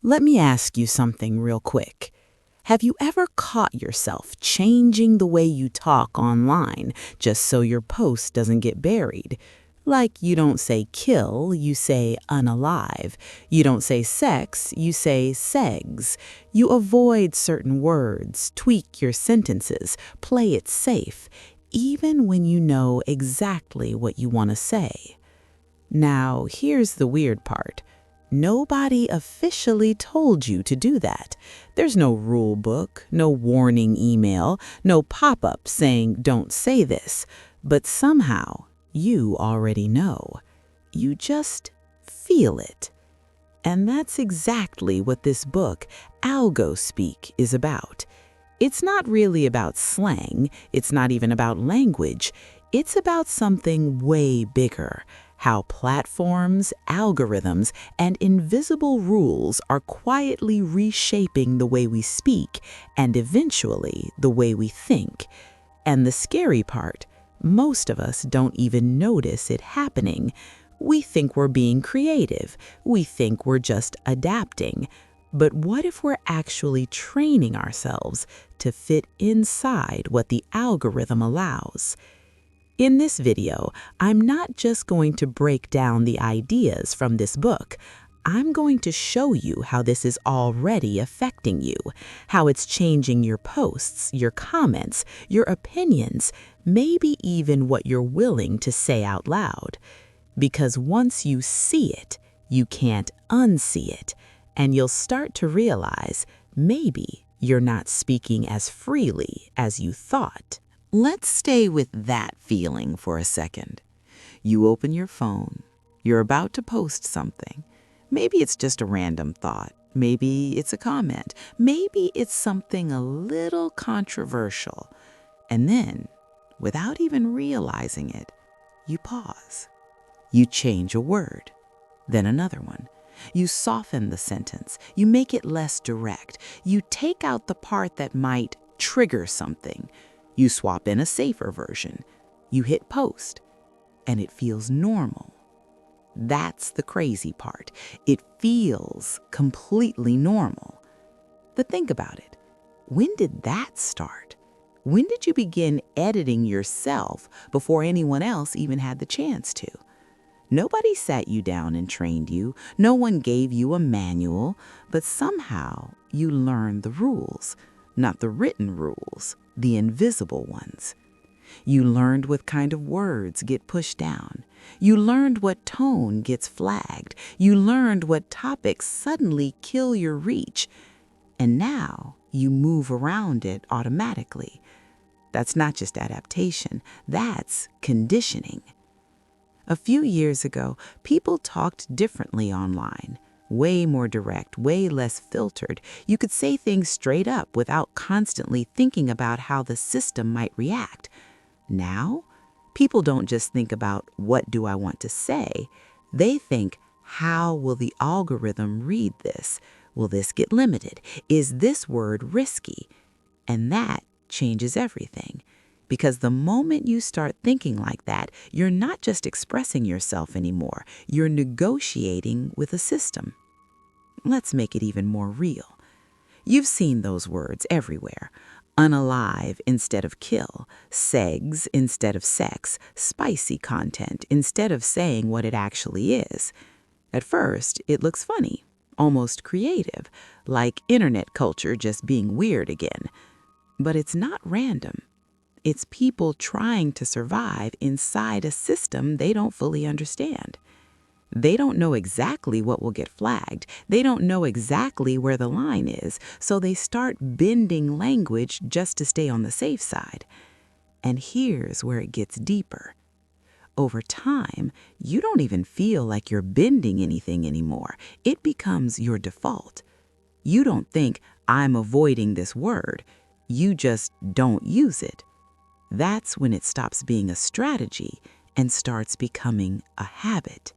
Let me ask you something real quick. Have you ever caught yourself changing the way you talk online just so your post doesn't get buried? Like you don't say kill, you say unalive. You don't say sex, you say segs. You avoid certain words, tweak your sentences, play it safe, even when you know exactly what you want to say. Now, here's the weird part. Nobody officially told you to do that. There's no rule book, no warning email, no pop-up saying don't say this. But somehow, you already know. You just feel it. And that's exactly what this book, Algospeak, is about. It's not really about slang. It's not even about language. It's about something way bigger. How platforms, algorithms, and invisible rules are quietly reshaping the way we speak and eventually the way we think. And the scary part, most of us don't even notice it happening. We think we're being creative. We think we're just adapting. But what if we're actually training ourselves to fit inside what the algorithm allows? In this video, I'm not just going to break down the ideas from this book. I'm going to show you how this is already affecting you, how it's changing your posts, your comments, your opinions, maybe even what you're willing to say out loud. Because once you see it, you can't unsee it, and you'll start to realize maybe you're not speaking as freely as you thought. Let's stay with that feeling for a second. You open your phone. You're about to post something. Maybe it's just a random thought. Maybe it's a comment. Maybe it's something a little controversial. And then, without even realizing it, you pause. You change a word, then another one. You soften the sentence. You make it less direct. You take out the part that might trigger something. You swap in a safer version. You hit post, and it feels normal. That's the crazy part. It feels completely normal. But think about it. When did that start? When did you begin editing yourself before anyone else even had the chance to? Nobody sat you down and trained you. No one gave you a manual, but somehow you learned the rules. Not the written rules, the invisible ones. You learned what kind of words get pushed down. You learned what tone gets flagged. You learned what topics suddenly kill your reach. And now you move around it automatically. That's not just adaptation, that's conditioning. A few years ago, people talked differently online. Way more direct, way less filtered. You could say things straight up without constantly thinking about how the system might react. Now, people don't just think about what do I want to say. They think, how will the algorithm read this? Will this get limited? Is this word risky? And that changes everything. Because the moment you start thinking like that, you're not just expressing yourself anymore. You're negotiating with a system. Let's make it even more real. You've seen those words everywhere. Unalive instead of kill, segs instead of sex, spicy content instead of saying what it actually is. At first, it looks funny, almost creative, like internet culture just being weird again. But it's not random. It's people trying to survive inside a system they don't fully understand. They don't know exactly what will get flagged. They don't know exactly where the line is, so they start bending language just to stay on the safe side. And here's where it gets deeper. Over time, you don't even feel like you're bending anything anymore. It becomes your default. You don't think, I'm avoiding this word. You just don't use it. That's when it stops being a strategy and starts becoming a habit.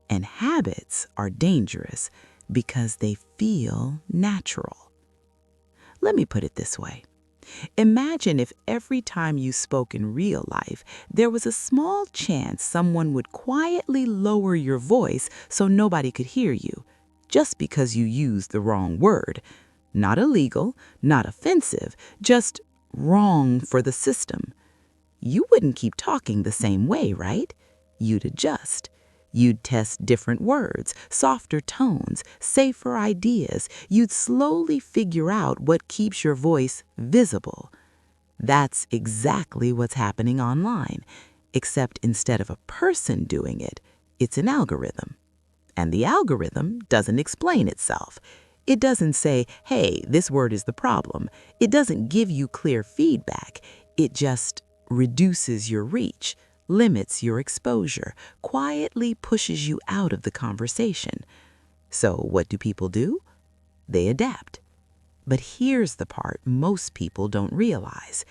And habits are dangerous because they feel natural. Let me put it this way. Imagine if every time you spoke in real life, there was a small chance someone would quietly lower your voice so nobody could hear you, just because you used the wrong word. Not illegal, not offensive, just wrong for the system. You wouldn't keep talking the same way, right? You'd adjust. You'd test different words, softer tones, safer ideas. You'd slowly figure out what keeps your voice visible. That's exactly what's happening online, except instead of a person doing it, it's an algorithm. And the algorithm doesn't explain itself. It doesn't say, hey, this word is the problem. It doesn't give you clear feedback. It just reduces your reach, limits your exposure, quietly pushes you out of the conversation. So what do people do? They adapt. But here's the part most people don't realize.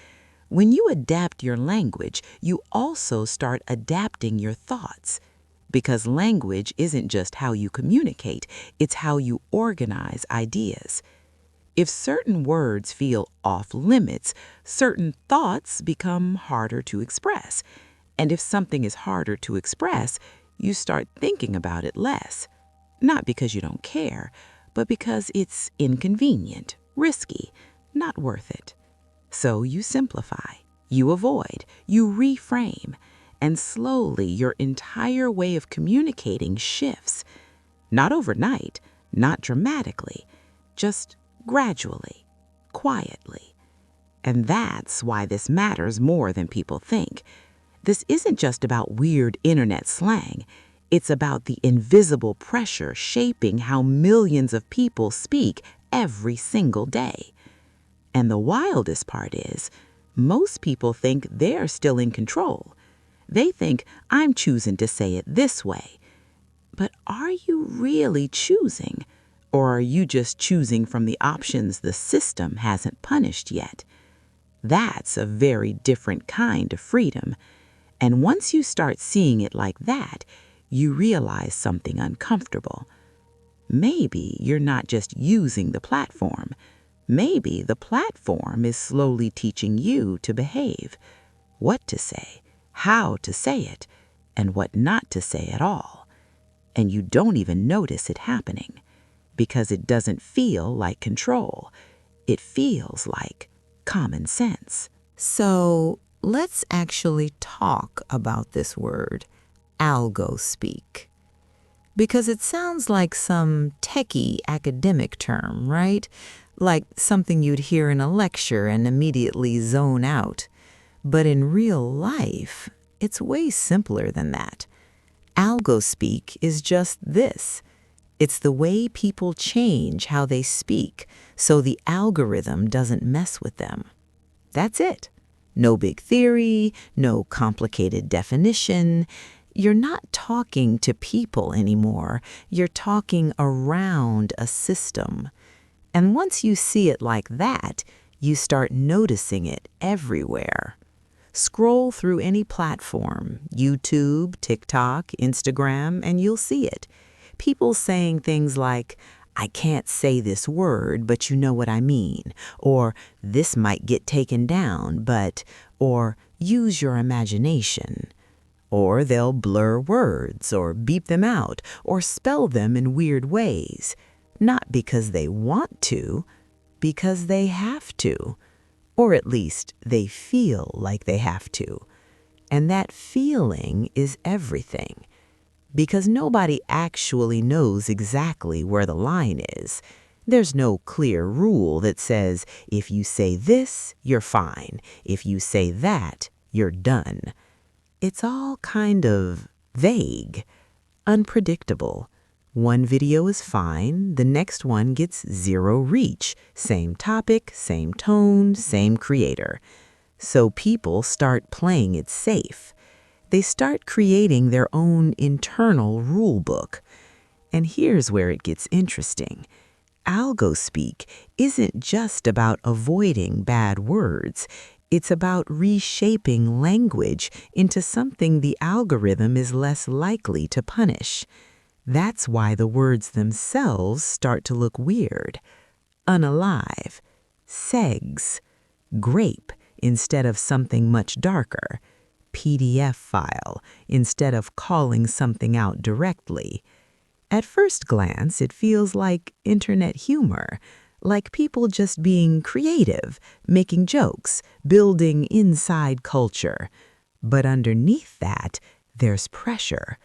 When you adapt your language, you also start adapting your thoughts. Because language isn't just how you communicate, it's how you organize ideas. If certain words feel off limits, certain thoughts become harder to express. And if something is harder to express, you start thinking about it less. Not because you don't care, but because it's inconvenient, risky, not worth it. So you simplify, you avoid, you reframe, and slowly your entire way of communicating shifts. Not overnight, not dramatically, just gradually, quietly. And that's why this matters more than people think. This isn't just about weird internet slang. It's about the invisible pressure shaping how millions of people speak every single day. And the wildest part is, most people think they're still in control. They think, I'm choosing to say it this way. But are you really choosing? Or are you just choosing from the options the system hasn't punished yet? That's a very different kind of freedom. And once you start seeing it like that, you realize something uncomfortable. Maybe you're not just using the platform. Maybe the platform is slowly teaching you to behave, what to say, how to say it, and what not to say at all. And you don't even notice it happening because it doesn't feel like control. It feels like common sense. So let's actually talk about this word, Algospeak. Because it sounds like some techie academic term, right? Like something you'd hear in a lecture and immediately zone out. But in real life, it's way simpler than that. Algospeak is just this. It's the way people change how they speak so the algorithm doesn't mess with them. That's it. No big theory, no complicated definition. You're not talking to people anymore. You're talking around a system. And once you see it like that, you start noticing it everywhere. Scroll through any platform, YouTube, TikTok, Instagram, and you'll see it. People saying things like, I can't say this word, but you know what I mean. Or, this might get taken down, but, or, use your imagination. Or they'll blur words, or beep them out, or spell them in weird ways. Not because they want to, because they have to. Or at least they feel like they have to. And that feeling is everything. Because nobody actually knows exactly where the line is. There's no clear rule that says, if you say this, you're fine. If you say that, you're done. It's all kind of vague, unpredictable. One video is fine, the next one gets zero reach. Same topic, same tone, same creator. So people start playing it safe. They start creating their own internal rule book. And here's where it gets interesting. Algospeak isn't just about avoiding bad words. It's about reshaping language into something the algorithm is less likely to punish. That's why the words themselves start to look weird. Unalive, segs, grape instead of something much darker, PDF file instead of calling something out directly. At first glance, it feels like internet humor, like people just being creative, making jokes, building inside culture. But underneath that, there's pressure,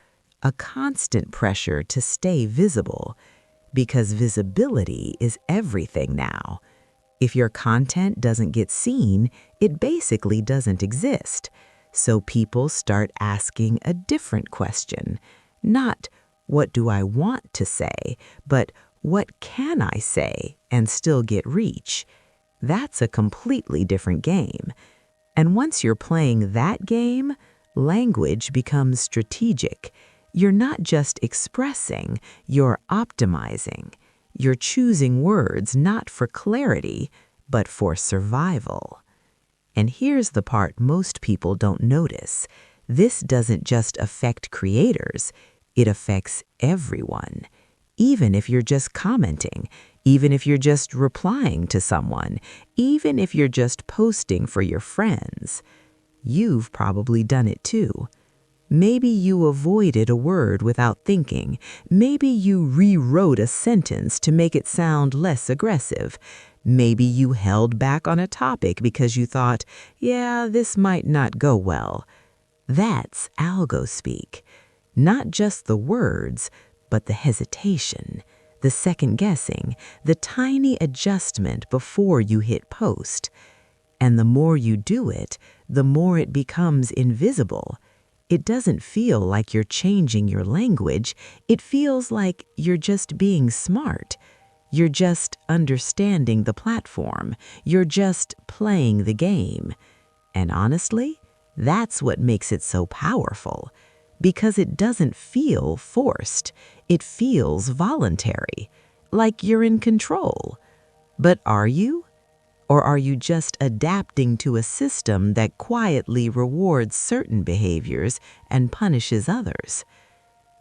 a constant pressure to stay visible, because visibility is everything now. If your content doesn't get seen, it basically doesn't exist. So people start asking a different question. Not, what do I want to say, but what can I say and still get reach? That's a completely different game. And once you're playing that game, language becomes strategic. You're not just expressing, you're optimizing. You're choosing words not for clarity, but for survival. And here's the part most people don't notice. This doesn't just affect creators, it affects everyone. Even if you're just commenting, even if you're just replying to someone, even if you're just posting for your friends. You've probably done it too. Maybe you avoided a word without thinking. Maybe you rewrote a sentence to make it sound less aggressive. Maybe you held back on a topic because you thought, yeah, this might not go well. That's Algospeak. Not just the words, but the hesitation, the second guessing, the tiny adjustment before you hit post. And the more you do it, the more it becomes invisible. It doesn't feel like you're changing your language. It feels like you're just being smart. You're just understanding the platform. You're just playing the game. And honestly, that's what makes it so powerful. Because it doesn't feel forced. It feels voluntary. Like you're in control. But are you? Or are you just adapting to a system that quietly rewards certain behaviors and punishes others?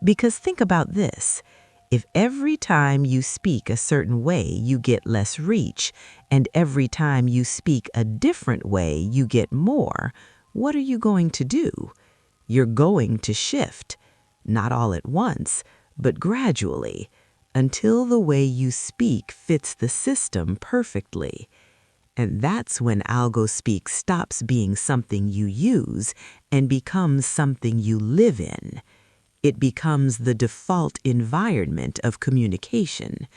Because think about this. If every time you speak a certain way, you get less reach, and every time you speak a different way, you get more, what are you going to do? You're going to shift, not all at once, but gradually, until the way you speak fits the system perfectly. And that's when Algospeak stops being something you use and becomes something you live in. It becomes the default environment of communication,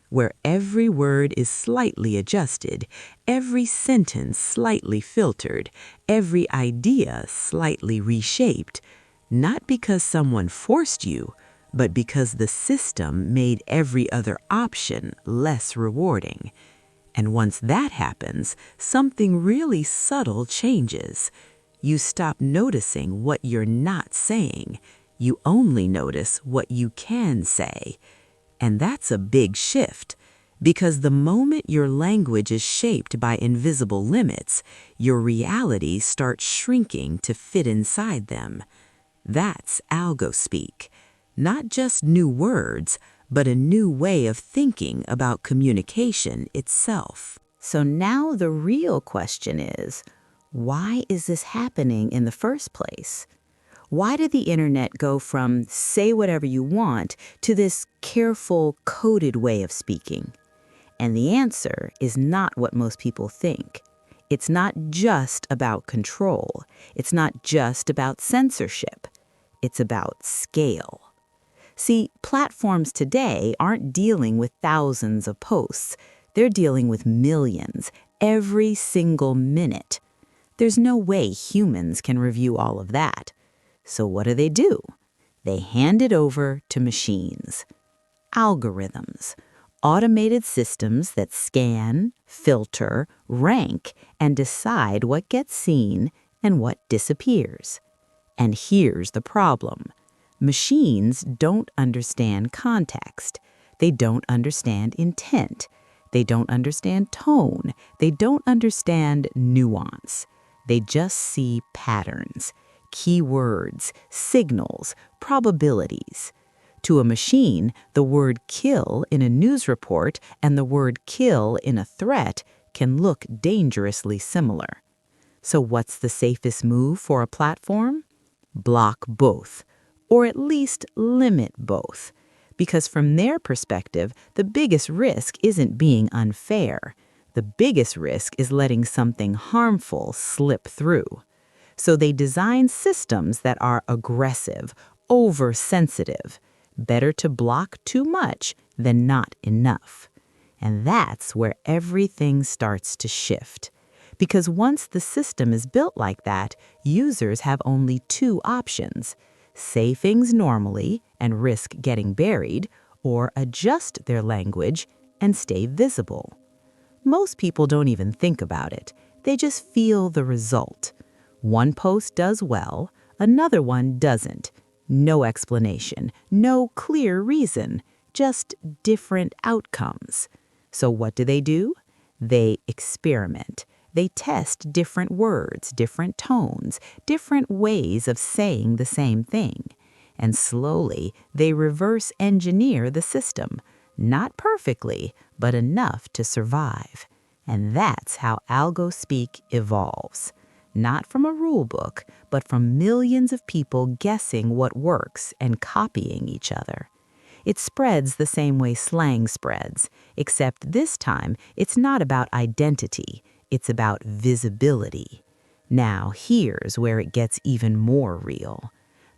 where every word is slightly adjusted, every sentence slightly filtered, every idea slightly reshaped, not because someone forced you, but because the system made every other option less rewarding. And once that happens, something really subtle changes. You stop noticing what you're not saying. You only notice what you can say. And that's a big shift, because the moment your language is shaped by invisible limits, your reality starts shrinking to fit inside them. That's Algospeak. Not just new words, but a new way of thinking about communication itself. So now the real question is, why is this happening in the first place? Why did the internet go from say whatever you want to this careful, coded way of speaking? And the answer is not what most people think. It's not just about control. It's not just about censorship. It's about scale. See, platforms today aren't dealing with thousands of posts. They're dealing with millions, every single minute. There's no way humans can review all of that. So what do? They hand it over to machines. Algorithms, automated systems that scan, filter, rank, and decide what gets seen and what disappears. And here's the problem. Machines don't understand context. They don't understand intent. They don't understand tone. They don't understand nuance. They just see patterns, keywords, signals, probabilities. To a machine, the word kill in a news report and the word kill in a threat can look dangerously similar. So what's the safest move for a platform? Block both, or at least limit both. Because from their perspective, the biggest risk isn't being unfair. The biggest risk is letting something harmful slip through. So they design systems that are aggressive, oversensitive. Better to block too much than not enough. And that's where everything starts to shift. Because once the system is built like that, users have only two options: say things normally and risk getting buried, or adjust their language and stay visible. Most people don't even think about it. They just feel the result. One post does well, another one doesn't. No explanation, no clear reason, just different outcomes. So what do? They experiment. They test different words, different tones, different ways of saying the same thing. And slowly, they reverse engineer the system. Not perfectly, but enough to survive. And that's how Algospeak evolves. Not from a rule book, but from millions of people guessing what works and copying each other. It spreads the same way slang spreads, except this time it's not about identity, it's about visibility. Now, here's where it gets even more real.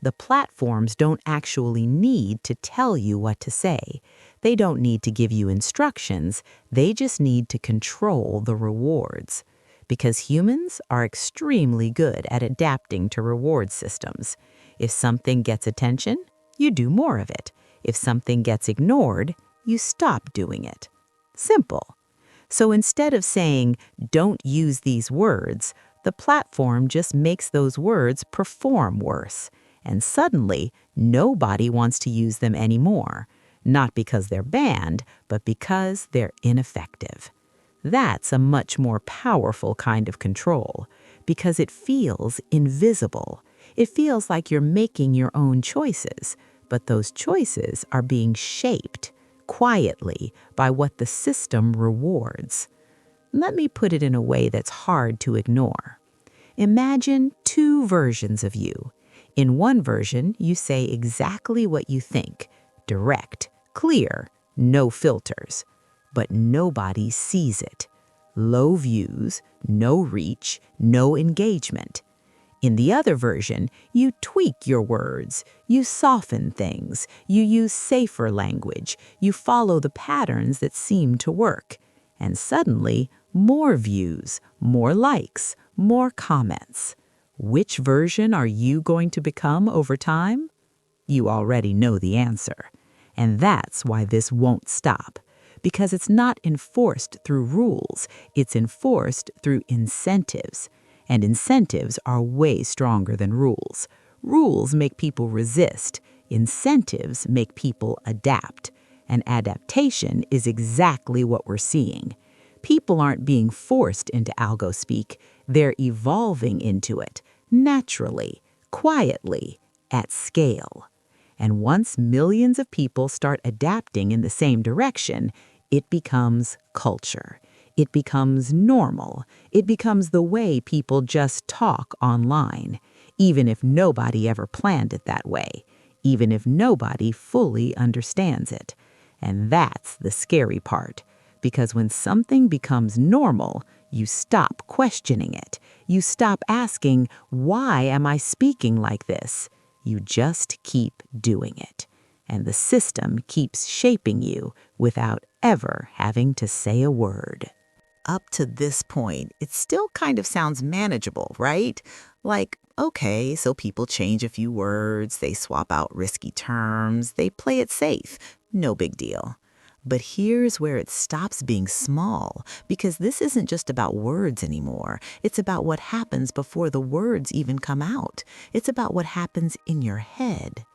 The platforms don't actually need to tell you what to say. They don't need to give you instructions, they just need to control the rewards. Because humans are extremely good at adapting to reward systems. If something gets attention, you do more of it. If something gets ignored, you stop doing it. Simple. So instead of saying, "Don't use these words," the platform just makes those words perform worse. And suddenly, nobody wants to use them anymore. Not because they're banned, but because they're ineffective. That's a much more powerful kind of control, because it feels invisible. It feels like you're making your own choices, but those choices are being shaped quietly by what the system rewards. Let me put it in a way that's hard to ignore. Imagine two versions of you. In one version, you say exactly what you think, direct, clear, no filters. But nobody sees it. Low views, no reach, no engagement. In the other version, you tweak your words, you soften things, you use safer language, you follow the patterns that seem to work. And suddenly, more views, more likes, more comments. Which version are you going to become over time? You already know the answer. And that's why this won't stop. Because it's not enforced through rules, it's enforced through incentives. And incentives are way stronger than rules. Rules make people resist. Incentives make people adapt. And adaptation is exactly what we're seeing. People aren't being forced into Algospeak, they're evolving into it, naturally, quietly, at scale. And once millions of people start adapting in the same direction, it becomes culture. It becomes normal. It becomes the way people just talk online, even if nobody ever planned it that way, even if nobody fully understands it. And that's the scary part, because when something becomes normal, you stop questioning it. You stop asking, "Why am I speaking like this?" You just keep doing it. And the system keeps shaping you without ever having to say a word. Up to this point, it still kind of sounds manageable, right? Like, okay, so people change a few words, they swap out risky terms, they play it safe. No big deal. But here's where it stops being small, because this isn't just about words anymore. It's about what happens before the words even come out. It's about what happens in your head.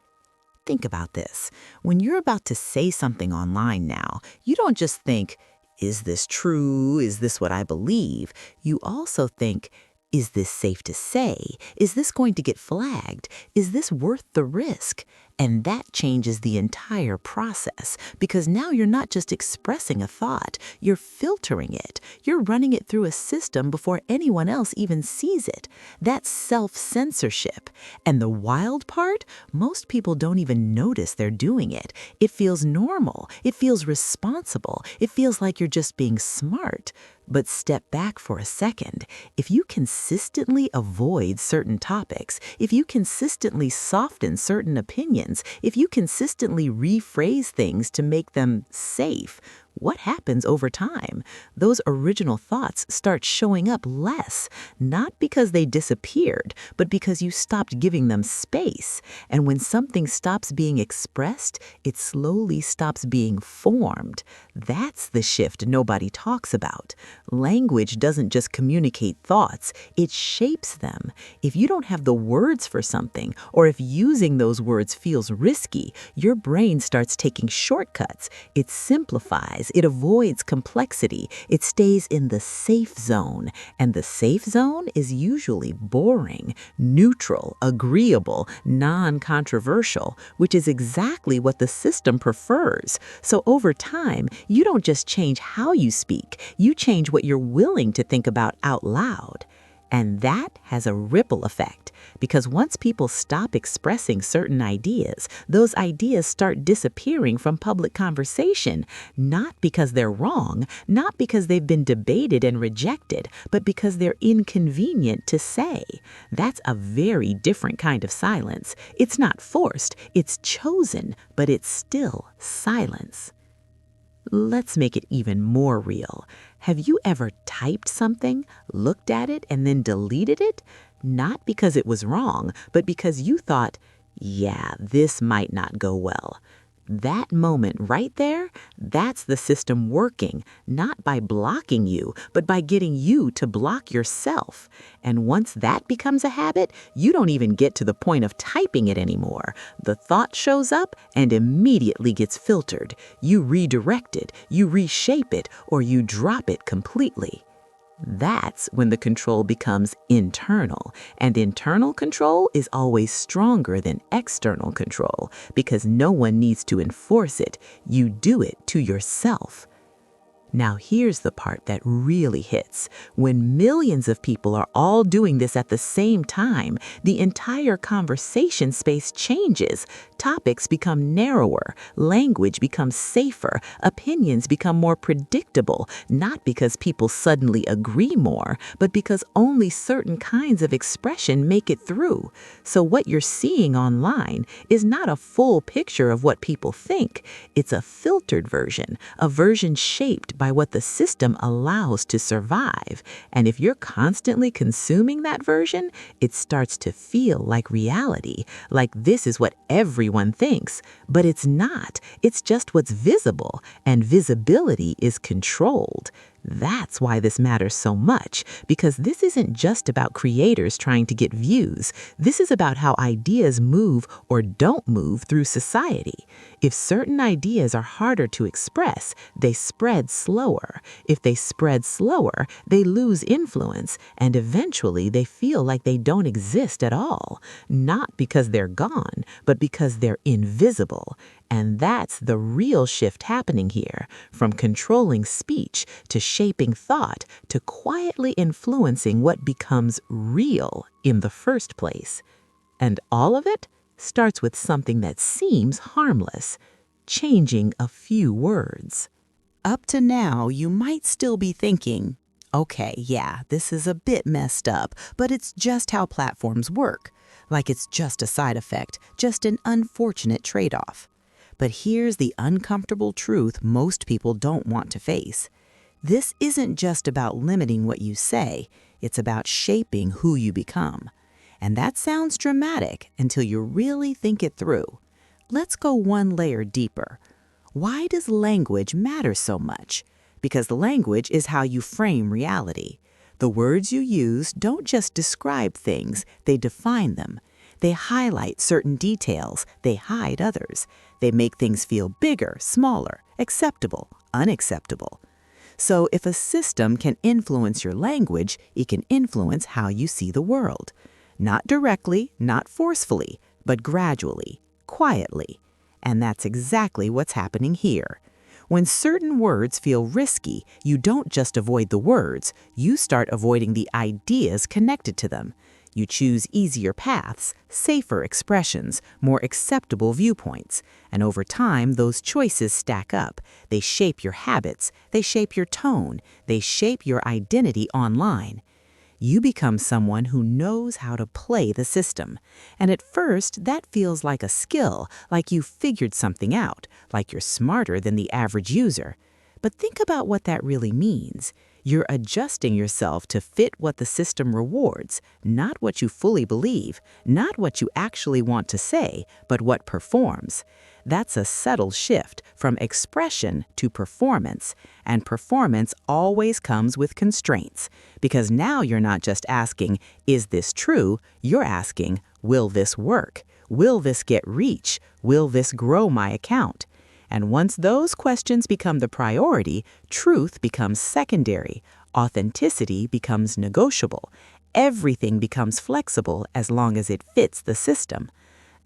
Think about this. When you're about to say something online now, you don't just think, "Is this true? Is this what I believe?" You also think, Is this safe to say? Is this going to get flagged? Is this worth the risk? And that changes the entire process because now you're not just expressing a thought, you're filtering it. You're running it through a system before anyone else even sees it. That's self-censorship. And the wild part, most people don't even notice they're doing it. It feels normal. It feels responsible. It feels like you're just being smart. But step back for a second. If you consistently avoid certain topics, if you consistently soften certain opinions, if you consistently rephrase things to make them safe, what happens over time? Those original thoughts start showing up less, not because they disappeared, but because you stopped giving them space. And when something stops being expressed, it slowly stops being formed. That's the shift nobody talks about. Language doesn't just communicate thoughts, it shapes them. If you don't have the words for something, or if using those words feels risky, your brain starts taking shortcuts. It simplifies. It avoids complexity. It stays in the safe zone. And the safe zone is usually boring, neutral, agreeable, non-controversial, which is exactly what the system prefers. So over time, you don't just change how you speak, you change what you're willing to think about out loud. And that has a ripple effect, because once people stop expressing certain ideas, those ideas start disappearing from public conversation, not because they're wrong, not because they've been debated and rejected, but because they're inconvenient to say. That's a very different kind of silence. It's not forced, it's chosen, but it's still silence. Let's make it even more real. Have you ever typed something, looked at it, and then deleted it? Not because it was wrong, but because you thought, yeah, this might not go well. That moment right there, that's the system working, not by blocking you, but by getting you to block yourself. And once that becomes a habit, you don't even get to the point of typing it anymore. The thought shows up and immediately gets filtered. You redirect it, you reshape it, or you drop it completely. That's when the control becomes internal, and internal control is always stronger than external control because no one needs to enforce it. You do it to yourself. Now here's the part that really hits. When millions of people are all doing this at the same time, the entire conversation space changes. Topics become narrower, language becomes safer, opinions become more predictable, not because people suddenly agree more, but because only certain kinds of expression make it through. So what you're seeing online is not a full picture of what people think. It's a filtered version, a version shaped by what the system allows to survive. And if you're constantly consuming that version, it starts to feel like reality, like this is what everyone thinks. But it's not. It's just what's visible, and visibility is controlled. That's why this matters so much, because this isn't just about creators trying to get views. This is about how ideas move or don't move through society. If certain ideas are harder to express, they spread slower. If they spread slower, they lose influence, and eventually they feel like they don't exist at all. Not because they're gone, but because they're invisible. And that's the real shift happening here, from controlling speech to shaping thought to quietly influencing what becomes real in the first place. And all of it starts with something that seems harmless, changing a few words. Up to now, you might still be thinking, okay, yeah, this is a bit messed up, but it's just how platforms work. Like it's just a side effect, just an unfortunate trade-off. But here's the uncomfortable truth most people don't want to face. This isn't just about limiting what you say, it's about shaping who you become. And that sounds dramatic until you really think it through. Let's go one layer deeper. Why does language matter so much? Because the language is how you frame reality. The words you use don't just describe things, they define them. They highlight certain details, they hide others. They make things feel bigger, smaller, acceptable, unacceptable. So if a system can influence your language, it can influence how you see the world. Not directly, not forcefully, but gradually, quietly. And that's exactly what's happening here. When certain words feel risky, you don't just avoid the words, you start avoiding the ideas connected to them. You choose easier paths, safer expressions, more acceptable viewpoints. And over time, those choices stack up. They shape your habits, they shape your tone, they shape your identity online. You become someone who knows how to play the system. And at first, that feels like a skill, like you figured something out, like you're smarter than the average user. But think about what that really means. You're adjusting yourself to fit what the system rewards, not what you fully believe, not what you actually want to say, but what performs. That's a subtle shift from expression to performance, and performance always comes with constraints, because now you're not just asking, is this true? You're asking, will this work? Will this get reach? Will this grow my account? And once those questions become the priority, truth becomes secondary, authenticity becomes negotiable, everything becomes flexible as long as it fits the system.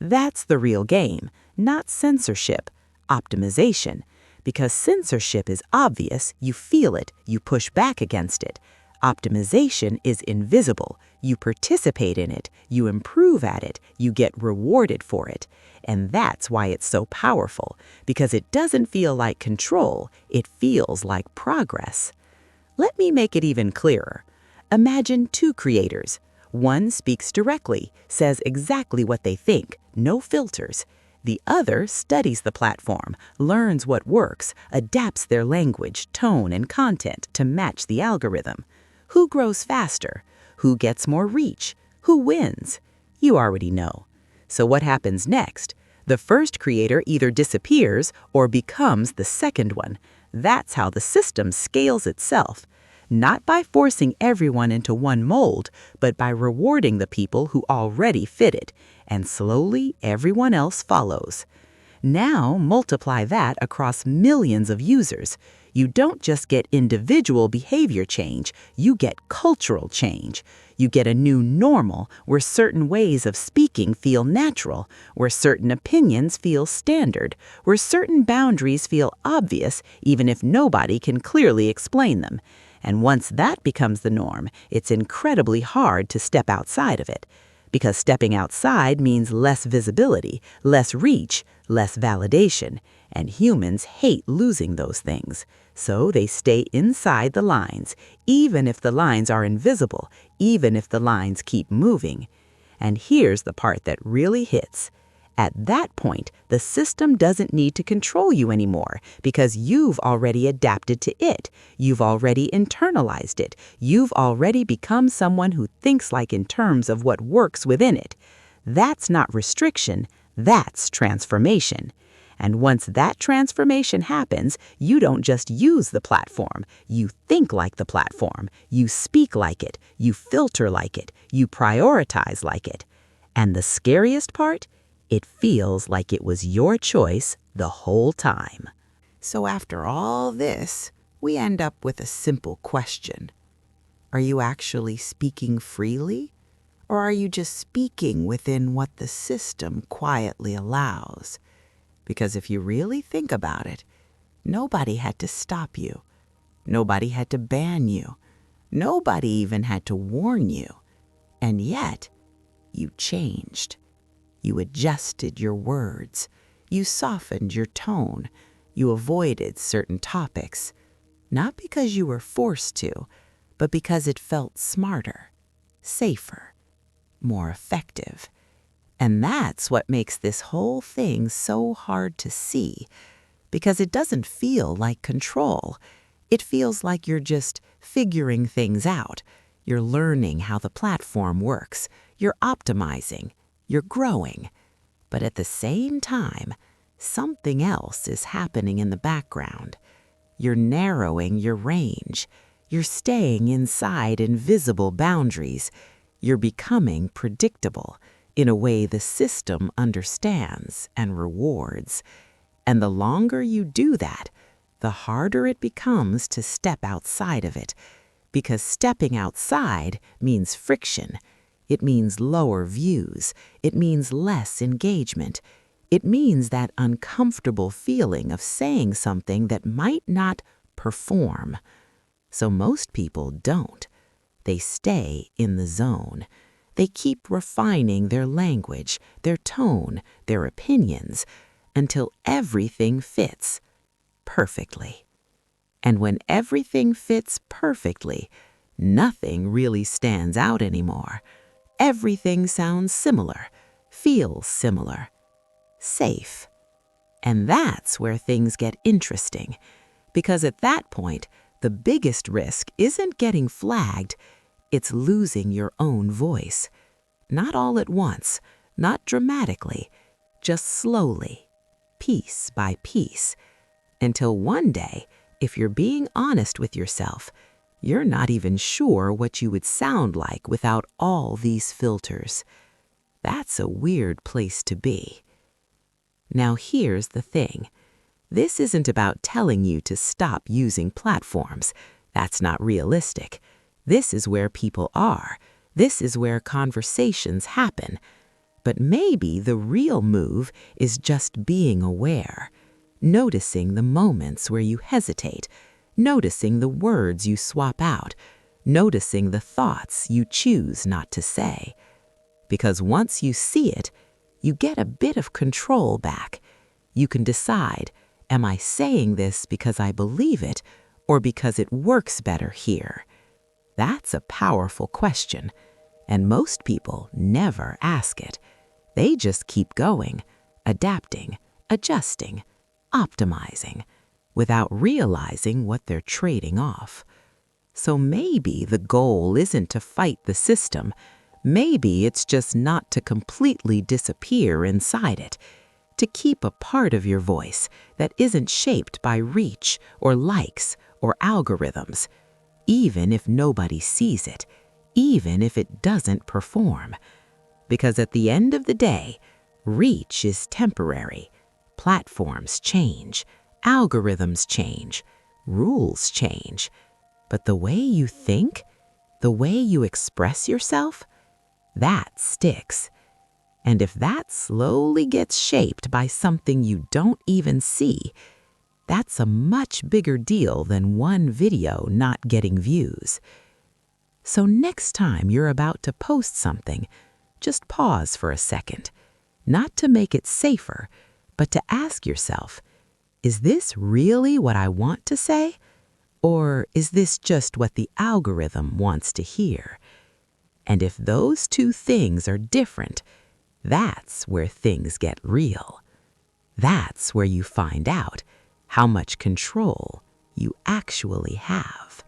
That's the real game, not censorship, optimization. Because censorship is obvious, you feel it, you push back against it. Optimization is invisible. You participate in it, you improve at it, you get rewarded for it. And that's why it's so powerful, because it doesn't feel like control, it feels like progress. Let me make it even clearer. Imagine two creators. One speaks directly, says exactly what they think, no filters. The other studies the platform, learns what works, adapts their language, tone, and content to match the algorithm. Who grows faster? Who gets more reach? Who wins? You already know. So what happens next? The first creator either disappears or becomes the second one. That's how the system scales itself. Not by forcing everyone into one mold, but by rewarding the people who already fit it. And slowly, everyone else follows. Now, multiply that across millions of users. You don't just get individual behavior change, you get cultural change. You get a new normal where certain ways of speaking feel natural, where certain opinions feel standard, where certain boundaries feel obvious even if nobody can clearly explain them. And once that becomes the norm, it's incredibly hard to step outside of it. Because stepping outside means less visibility, less reach, less validation, and humans hate losing those things. So they stay inside the lines, even if the lines are invisible, even if the lines keep moving. And here's the part that really hits. At that point, the system doesn't need to control you anymore because you've already adapted to it. You've already internalized it. You've already become someone who thinks like in terms of what works within it. That's not restriction, that's transformation. And once that transformation happens, you don't just use the platform. You think like the platform. You speak like it. You filter like it. You prioritize like it. And the scariest part? It feels like it was your choice the whole time. So after all this, we end up with a simple question. Are you actually speaking freely? Or are you just speaking within what the system quietly allows? Because if you really think about it, nobody had to stop you. Nobody had to ban you. Nobody even had to warn you. And yet, you changed. You adjusted your words. You softened your tone. You avoided certain topics. Not because you were forced to, but because it felt smarter, safer, more effective. And that's what makes this whole thing so hard to see, because it doesn't feel like control. It feels like you're just figuring things out. You're learning how the platform works. You're optimizing. You're growing. But at the same time, something else is happening in the background. You're narrowing your range. You're staying inside invisible boundaries. You're becoming predictable in a way the system understands and rewards. And the longer you do that, the harder it becomes to step outside of it. Because stepping outside means friction. It means lower views. It means less engagement. It means that uncomfortable feeling of saying something that might not perform. So most people don't. They stay in the zone. They keep refining their language, their tone, their opinions, until everything fits perfectly. And when everything fits perfectly, nothing really stands out anymore. Everything sounds similar, feels similar, safe. And that's where things get interesting, because at that point, the biggest risk isn't getting flagged, it's losing your own voice. Not all at once, not dramatically, just slowly, piece by piece, until one day, if you're being honest with yourself, you're not even sure what you would sound like without all these filters. That's a weird place to be. Now here's the thing. This isn't about telling you to stop using platforms. That's not realistic. This is where people are. This is where conversations happen. But maybe the real move is just being aware. Noticing the moments where you hesitate, noticing the words you swap out, noticing the thoughts you choose not to say. Because once you see it, you get a bit of control back. You can decide, am I saying this because I believe it or because it works better here? That's a powerful question, and most people never ask it. They just keep going, adapting, adjusting, optimizing, without realizing what they're trading off. So maybe the goal isn't to fight the system. Maybe it's just not to completely disappear inside it, to keep a part of your voice that isn't shaped by reach or likes or algorithms, even if nobody sees it, even if it doesn't perform. Because at the end of the day, reach is temporary. Platforms change, algorithms change, rules change. But the way you think, the way you express yourself, that sticks. And if that slowly gets shaped by something you don't even see, that's a much bigger deal than one video not getting views. So next time you're about to post something, just pause for a second, not to make it safer, but to ask yourself, is this really what I want to say? Or is this just what the algorithm wants to hear? And if those two things are different, that's where things get real. That's where you find out how much control you actually have.